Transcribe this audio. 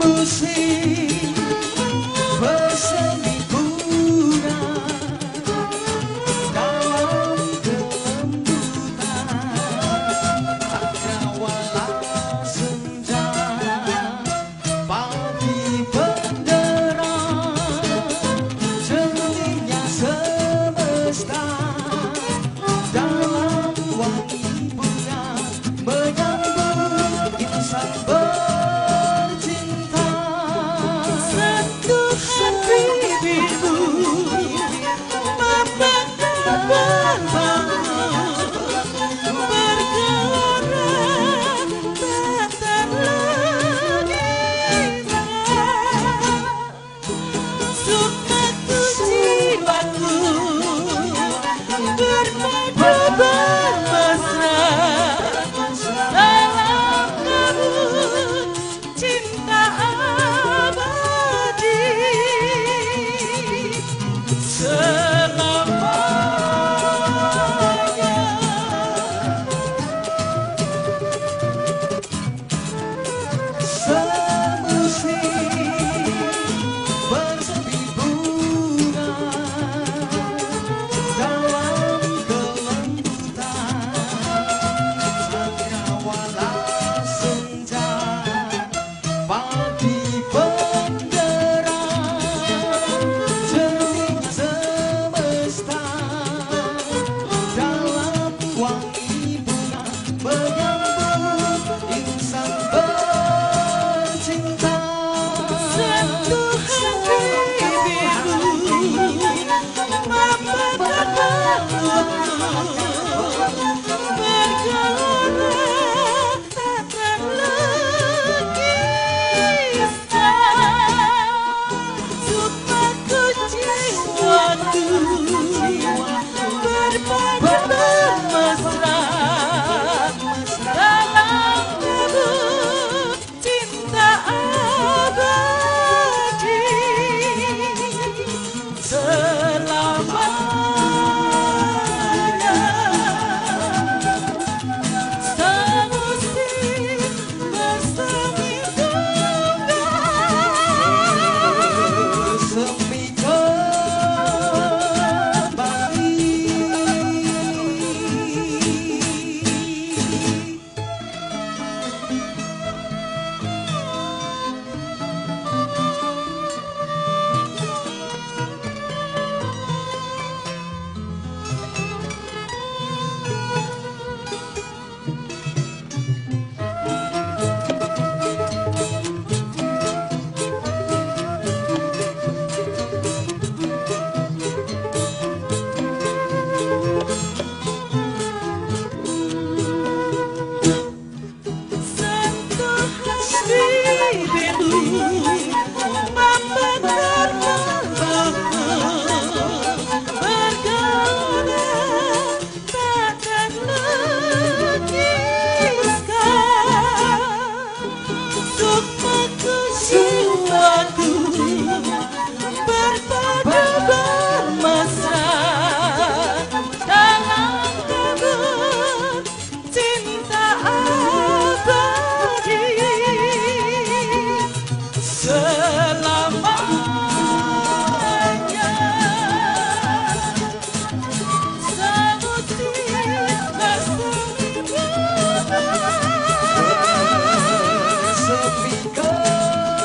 Semusik bersemi bunga dalam kelembutan, tak kawala senja pagi benderang, jernihnya semesta dalam wangi bunga menyambut insan bercinta. Satu hati biru membakar berbangun, bergelora tak terlena. Sukaku jiwaku berpadu bermesra dalam kabut cinta abadi selamanya. Semusik bersemi bunga dalam kelembutan, cakrawala senja pagi benderang, jernihnya semesta dalam wangi bunga menyambut insan bercinta. Satu hati biru membakar bergelora tak terlukiskan. Sukaku jiwaku berpadu bermesra dalam kabut cinta abadi selamanya. Semusik bersemi bunga bersemi kembali. Satu hati biru membakar bergelora tak terlukiskan. Sukaku jiwaku berpadu bermesra dalam kabut cinta abadi selamanya. Semusik bersemi bunga bersemi kembali.